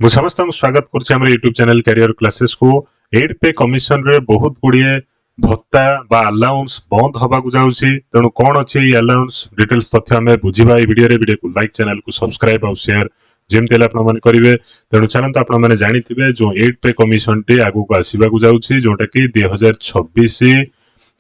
मु समस्त स्वागत करछि हमर YouTube चैनल कैरियर क्लासेस को। एड पे कमिशन रे बहुत गुड़िए भत्ता बा अलाउंस बंद हवा को जाउछि। तेणु कोन अछि ई अलाउंस डिटेल्स तथ्य हमें बुझिबा। ई वीडियो को लाइक, चैनल को सब्सक्राइब और शेयर जेमते आपण माने करिवे। तेणु चलंत आपण माने जानिथिबे जो एड पे कमिशन टी आगु को आसीबा को जाउछि, जोटा कि 2026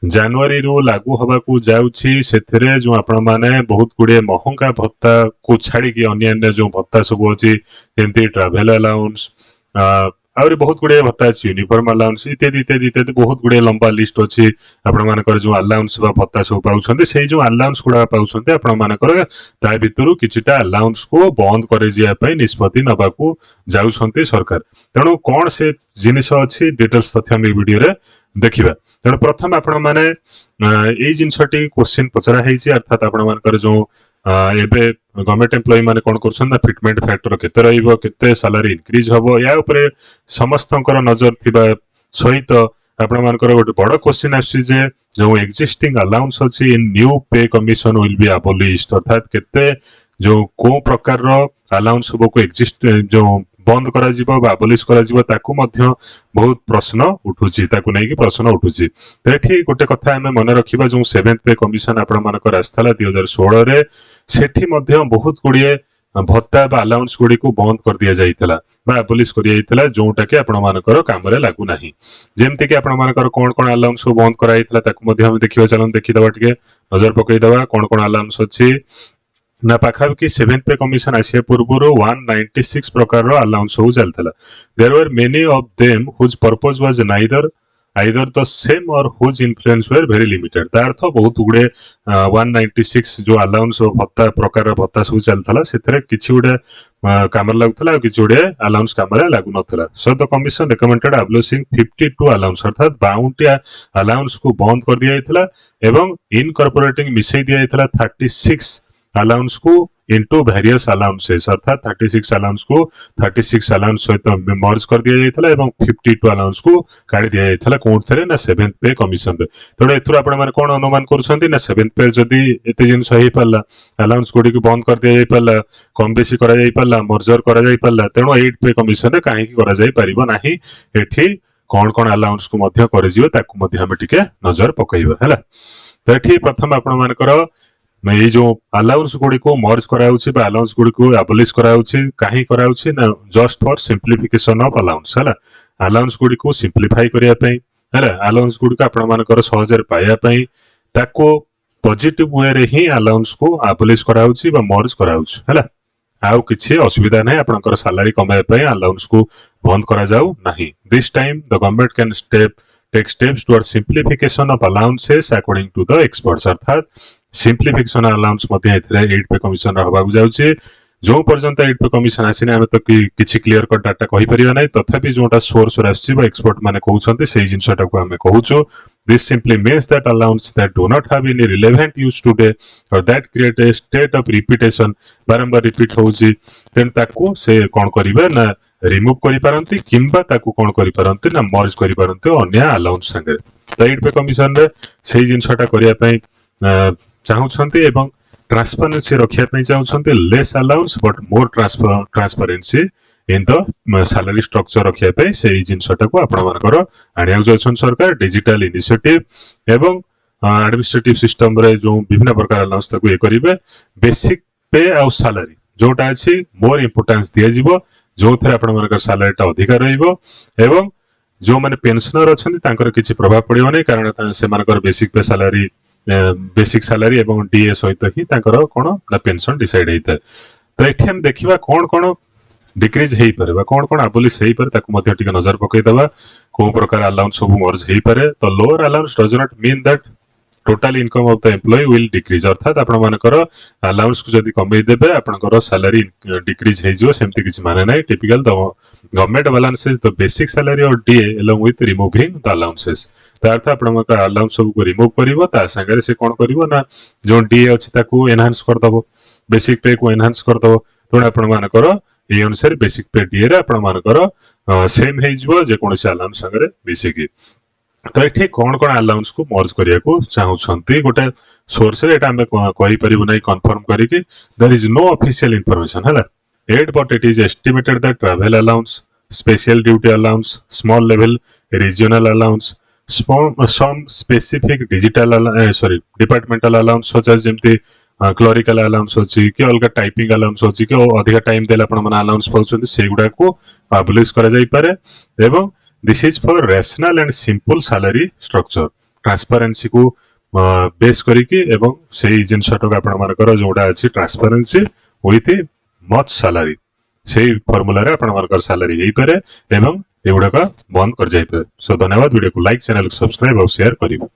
जनवरी रो लागू हवा को जाउछि। सेथरे जो आपण माने बहुत गुड़े महंगा भत्ता को छाड़ी कि अन्य जो भत्ता सब अछि जेमती ट्रैवल अलाउंस आउरी बहुत गुड़े भत्ता अछि, यूनिफॉर्म अलाउंस इत्यादि इत्यादि इत्यादि बहुत गुड़े लंबा लिस्ट अछि। आपण मानकर जो अलाउंस बा भत्ता सब पाउछन्ते सेही जो अलाउंस गुडा पाउछन्ते आपण मानकर ता भितरु किछिटा अलाउंस को बंद करे जिया पई निष्पत्ति नबा को जाउछन्ते सरकार। तेणु कोन से जिनिस अछि डिटेल्स तथ्य हम वीडियो रे देखिबा। तेणु प्रथम आपण माने एई जिनसटी क्वेश्चन पचरा हेछि, अर्थात आपण मानकर जो एबे गवर्नमेंट एम्प्लॉय माने कोन करछन ना फिटमेंट फैक्टर केते रहइबो, केते सैलरी इंक्रीज होबो, या ऊपर समस्तंकर नजर थिबा सहित आपण मानकर गोटे बड़ क्वेश्चन आछि जे जो एक्जिस्टिंग अलाउंस अछि in new pay commission will be abolished. अर्थात केते जो को प्रकार रो अलाउंस को एक्जिस्ट जो बंद करा जिवो बा अबोलिश करा जिवो ताकू मध्य बहुत प्रश्न उठुची, ताकू नै कि प्रश्न उठुची। तो एठी गोटे कथा हमें मन रखिबा जो 7th पे कमिशन आपण मानकर आस्थला 2016 रे सेठी मध्य बहुत गुड़िए भत्ता बा अलाउंस गुडी को बंद कर दिया जाइतला बा अबोलिश कर दिया जाइतला, जोटा कि आपण मानकर काम रे लागू नाही। जेमति कि आपण मानकर कोन कोन अलाउंस को बंद कराइतला ताकू मध्य हम देखिबा। चलन देखि दबा टिके नजर पकई दबा कोन कोन अलाउंस अछि ना। पाखापाखि 7th पे कमिशन आसिया पूर्व 196 प्रकार रो अलाउंस हो चलतला। There were many of them whose purpose was either the same or whose influence were very limited. तार अर्थ बहुत गुडे 196 जो अलाउंस भत्ता प्रकार भत्ता सब चलतला सेथरे किछि गुडे काम लागुतला, किछि गुडे अलाउंस काम रे लागु नथला। So the commission recommended abolishing 52 allowance, अर्थात 52 अलाउंस को बंद कर दिया जायतला एवं इनकॉर्पोरेटिंग मिसै दिया जायतला 36 अलाउंस को इनटू वेरियस अलाउंसेस, अर्थात 36 अलाउंस को 36 अलाउंस सहित मर्ज कर दिया जायतला एवं 52 अलाउंस को काढी दिया जायतला कोनथरे ना 7th पे कमिशन रे। तोडे एथुर आपण माने कोन अनुमान करूछन्ती ना 7th पे जदी एते जिंस हेई पल्ला अलाउंस गुडी को बंद कर दिया जाय पल्ला, कम बेसी करा जाय पल्ला, मर्जर करा जाय पल्ला, तेनो 8th पे कमिशन रे काहे की करा जाय परिबो नाही। एठी कोन कोन अलाउंस को मध्य करे जिवो ताकू मध्य हम टिके नजर पकईबा हैला। तो एठी प्रथम आपण मानकर ये जो अलाउंस गुडी को मर्ज कराउछि बा अलाउंस गुडी को अबलिश कराउछि काहे कराउछि ना जस्ट फॉर सिंप्लिफिकेशन ऑफ अलाउंस हैला। अलाउंस गुडी को सिंप्लीफाई करिया पई हैला, अलाउंस गुडी को आपण मानकर सहजर पाइया पई ताको पॉजिटिव वे रे ही अलाउंस को अबलिश कराउछि बा मर्ज कराउछि हैला। आउ किछि असुविधा नै आपनकर सैलरी कमाय पई अलाउंस को बंद करा जाऊ नाही। This time the government can take steps towards simplification of allowances according to the experts, अर्थात simplification allowance मध्ये एथरे 8 पे कमिशन रहबा जाउछि। जो पर्यंत 8 पे कमिशन आसिने हम तो किछि क्लियर कट डाटा कहि परिबा नै, तथापि जोटा सोर्स रे आछि बा एक्सपर्ट माने कहउछन्ते सेही जिंसटा को हमें कहउछु। This simply means that allowance that do not have any relevant use today or that create a state of repetition, बारंबार रिपीट होउछि, तेन ताकू से कोन करिबा ना रिमूव करि पारंती किंबा ताकू कोन करि पारंती ना मर्ज करि पारंती अन्य अलाउंस संगे। तो 8 पे कमिशन रे सेही जिंसटा करिया पई चाहुछन्ती एवं ट्रांसपेरेंसी रखिया पई चाहुछन्ती। Less allowance but more transparency in the salary structure रखिया पई सेही जिंसटा को आपण मानकर आनिया जाउछन सरकार। डिजिटल इनिशिएटिव एवं एडमिनिस्ट्रेटिव सिस्टम रे जो विभिन्न प्रकार अलाउंस ताकू ए करिवे। बेसिक पे आ सैलरी जोटा अछि मोर इंपोर्टेंस दिया जिवो, जो थे आपण मानकर सैलरी टा अधिक रहइबो एवं जो माने पेंशनर अछन्ती तांकर किछि प्रभाव पड़िबो नै, कारण से मानकर बेसिक सैलरी एवं डीए सहित ही तांकर कोन ना पेंशन डिसाइड हेइते। तो एठी हम देखिबा कोन कोन डिक्रीज हेइ पारे बा कोन कोन अबलिश हेइ पारे ताकू मध्ये टिके नजर पकई दबा को प्रकार अलाउंस सब मर्ज हेइ पारे। तो lower allowance does not mean that total income of the employee will decrease, अर्थात आपण मानकर अलाउंस को जदी कमई देबे आपनकर सैलरी डिक्रीज हे जिवो सेमति किछि माने नै। Typical the government balances the basic salary और DA along with removing the allowances. त अर्थ आपण मानकर अलाउंस सब को रिमूव करिवो, ता संगे से कोन करिवो ना जो डीए अछि ताकू एनहांस कर दबो, बेसिक पे को एनहांस कर दबो। तो आपण मानकर ए अनुसार बेसिक पे डीए रे आपण मानकर सेम हे जिवो जे कोनसे अलाउंस संगे मिसिकी। तो ये कौन कौन अलाउंस को मर्ज करिया को चाहुछन्ती गोटे सोर्स रे एटा हमें कहि परिबो नै कन्फर्म करिके there is no official information हैला। 8 but it is estimated that travel allowance, special duty allowance, small level regional allowance, some specific departmental allowance such as ଯେମିତି clerical allowance ଅଛି କି ଅଲଗା typing allowance ଅଛି କି ଅଧିକା time ଦେଲେ ଆପଣ ମାନେ allowance ପାଉଛନ୍ତି ସେଇଗୁଡାକୁ abolish କରାଯାଇପାରେ ଏବଂ this is for rational and simple salary structure transparency को बेस करिकी एवं सेही जिनसटक आपण मानकर जोडा अछि ट्रांसपेरेंसी विथ मच सैलरी सेही फार्मूला रे आपण मानकर सैलरी हेई पारे एवं एगुडा का बंद कर जाई पारे सो धन्यवाद वीडियो को लाइक चैनल को सब्सक्राइब और शेयर करियो।